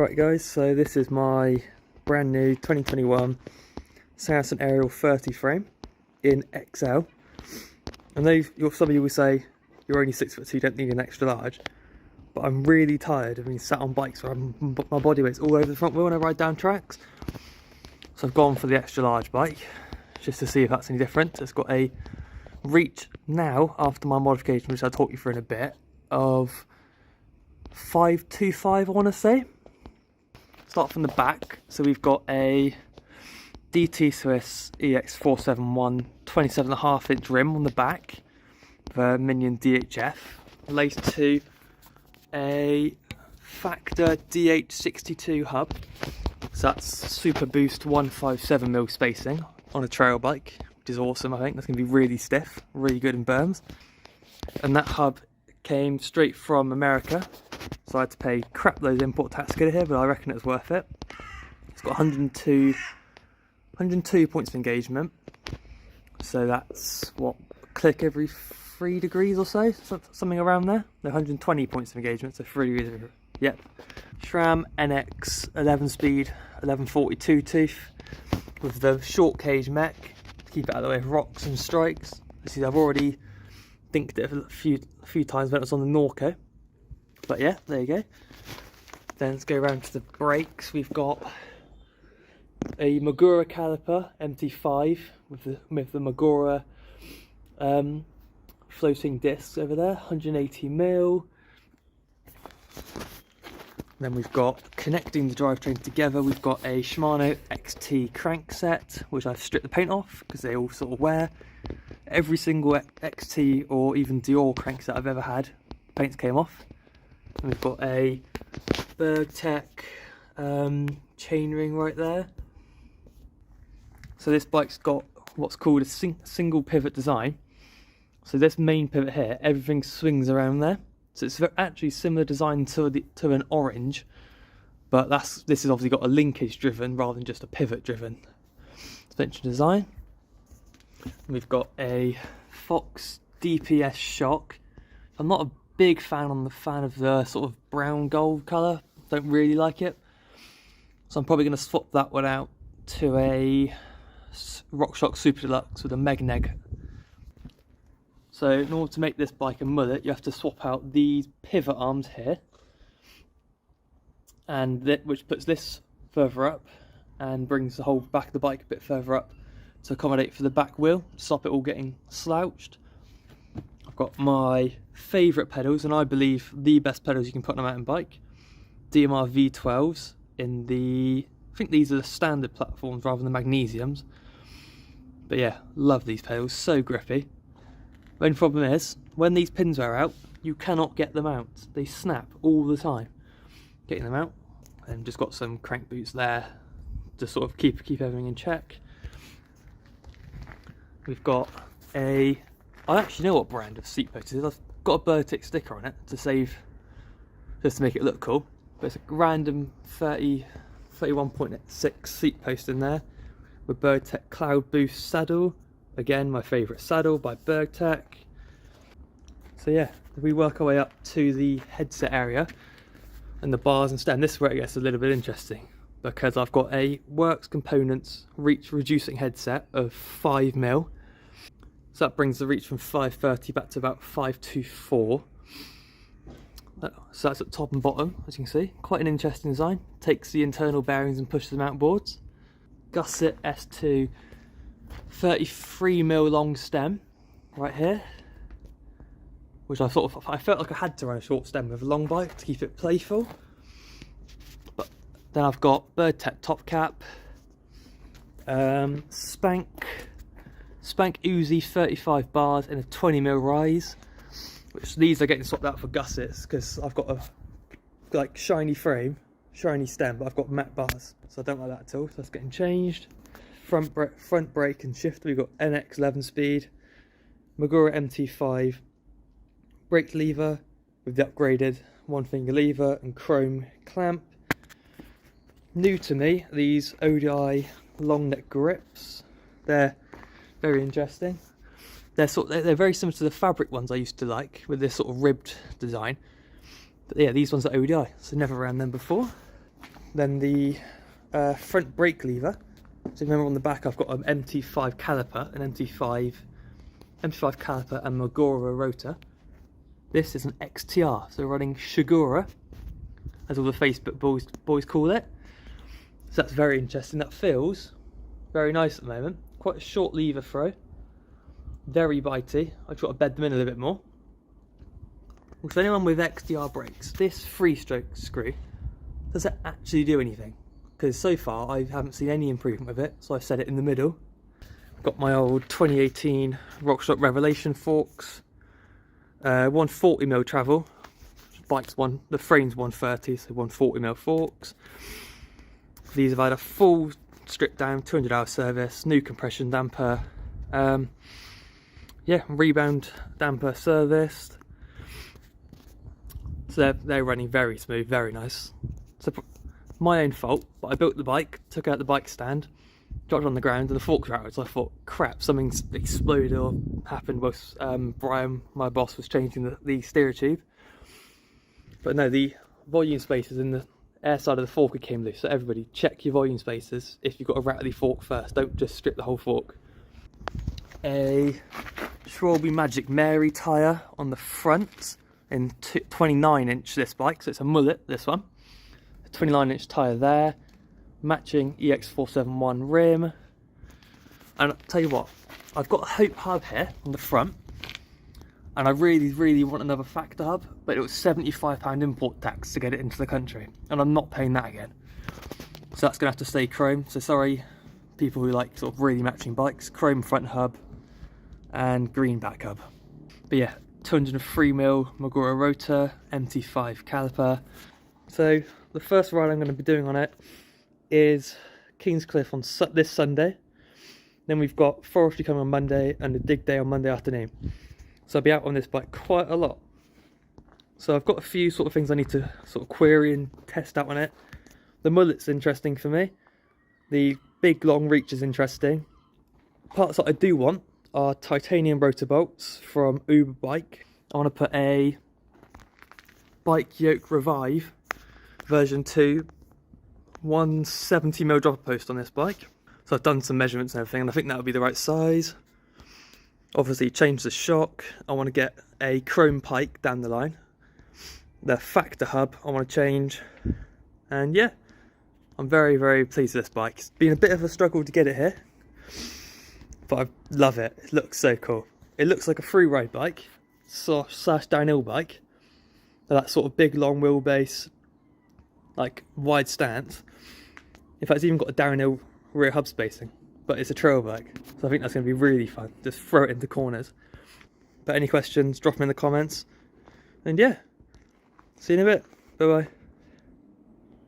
Right guys, so this is my brand new 2021 Saracen Ariel 30 frame in XL. I know some of you will say you're only 6'2", you don't need an extra large, but I'm really tired of being sat on bikes where my body weight's all over the front wheel when I ride down tracks. So I've gone for the extra large bike, just to see if that's any different. It's got a reach now, after my modification, which I'll talk you through in a bit, of 525 I want to say. Start from the back, so we've got a DT Swiss EX471 27.5 inch rim on the back with a Minion DHF, laced to a Factor DH62 hub, so that's Super Boost 157mm spacing on a trail bike, which is awesome. I think that's going to be really stiff, really good in berms. And that hub came straight from America, so I had to pay crap loads of import tax to get it here, but I reckon it was worth it. It's got 102 points of engagement, so that's what, click every 3 degrees or so, something around there. No, 120 points of engagement, so 3 degrees. Yep. SRAM NX 11-speed 1142 tooth with the short cage mech to keep it out of the way of rocks and strikes. You see, I've already dinked it a few times when it was on the Norco. But yeah, there you go. Then let's go around to the brakes. We've got a Magura caliper MT5 with the Magura floating discs over there, 180mm. Then we've got, connecting the drivetrain together, we've got a Shimano XT crankset, which I've stripped the paint off because they all sort of wear. Every single XT or even Dior crankset I've ever had, paints came off. And we've got a Bergtech chainring right there. So this bike's got what's called a single pivot design. So this main pivot here, everything swings around there. So it's actually similar design to an orange, but this has obviously got a linkage driven rather than just a pivot driven suspension design. And we've got a Fox Dps Shock. I'm not a big fan of the sort of brown gold colour, don't really like it, so I'm probably going to swap that one out to a Rockshox Super Deluxe with a Megneg. So in order to make this bike a mullet, you have to swap out these pivot arms here, and which puts this further up and brings the whole back of the bike a bit further up to accommodate for the back wheel, stop it all getting slouched. I've got my favourite pedals, and I believe the best pedals you can put on a mountain bike, DMR V12s in the, I think these are the standard platforms rather than the magnesiums. But yeah, love these pedals, so grippy. The only problem is, when these pins wear out, you cannot get them out. They snap all the time. Getting them out, and just got some crank boots there to sort of keep everything in check. We've got I actually know what brand of seat post it is. I've got a Bergtech sticker on it just to make it look cool. But it's a random 31.6 seat post in there with Bergtech Cloud Boost saddle. Again, my favourite saddle by Bergtech. So yeah, we work our way up to the headset area and the bars and stem. This is where it gets a little bit interesting, because I've got a Works Components reach reducing headset of 5mm. So that brings the reach from 530 back to about 524. So that's at top and bottom, as you can see. Quite an interesting design. Takes the internal bearings and pushes them out boards. Gusset S2 33mm long stem right here, which I felt like I had to run a short stem with a long bike to keep it playful. But then I've got Bergtech top cap, Spank Uzi 35 bars in a 20mm rise, which these are getting swapped out for gussets because I've got a like shiny frame, shiny stem, but I've got matte bars, so I don't like that at all, so that's getting changed. Front brake and shift, we've got NX 11-speed, Magura MT5 brake lever with the upgraded one finger lever and chrome clamp. New to me, these ODI long neck grips. They're very interesting. They're very similar to the fabric ones I used to like, with this sort of ribbed design. But yeah, these ones are ODI, so never ran them before. Then the front brake lever. So remember on the back I've got an MT5 caliper, an MT5 caliper and Magura rotor. This is an XTR, so running Shigura, as all the Facebook boys call it. So that's very interesting. That feels very nice at the moment. Quite a short lever throw, very bitey. I've got to bed them in a little bit more. For anyone with XTR brakes, this 3-stroke screw, does it actually do anything? Because so far I haven't seen any improvement with it, so I've set it in the middle. I've got my old 2018 Rockshox Revelation forks, 140mm travel, the frame's 130, so 140mm forks. These have had a full strip down, 200-hour service, new compression damper, yeah, rebound damper serviced. So they're running very smooth, very nice. So my own fault, but I built the bike, took out the bike stand, dropped it on the ground, and the forks were out. So I thought, crap, something's exploded or happened whilst Brian, my boss, was changing the steer tube. But no, the volume spacers in the air side of the fork came loose. So everybody, check your volume spacers if you've got a rattly fork first. Don't just strip the whole fork. A Schwalbe Magic Mary tyre on the front in 29-inch this bike, so it's a mullet, this one. A 29-inch tyre there, matching EX471 rim. And I'll tell you what, I've got a Hope hub here on the front, and I really want another factor hub, but it was £75 import tax to get it into the country, and I'm not paying that again. So that's going to have to stay chrome, so sorry people who like sort of really matching bikes. Chrome front hub and green back hub. But yeah, 203mm Magura rotor, MT5 caliper. So the first ride I'm going to be doing on it is Kingscliff on this Sunday. Then we've got forestry coming on Monday and a dig day on Monday afternoon. So I'll be out on this bike quite a lot. So I've got a few sort of things I need to sort of query and test out on it. The mullet's interesting for me. The big long reach is interesting. Parts that I do want are titanium rotor bolts from Uber Bike. I want to put a Bike Yoke Revive version 2 170mm dropper post on this bike. So I've done some measurements and everything, and I think that would be the right size. Obviously change the shock. I want to get a chrome pike down the line. The factor hub I want to change. And yeah, I'm very pleased with this bike. It's been a bit of a struggle to get it here, but I love it. It looks so cool. It looks like a free ride bike slash downhill bike. That sort of big long wheelbase, like wide stance. In fact, it's even got a downhill rear hub spacing, but it's a trail bike. So I think that's going to be really fun. Just throw it into corners. But any questions, drop them in the comments. And yeah, see you in a bit. Bye bye.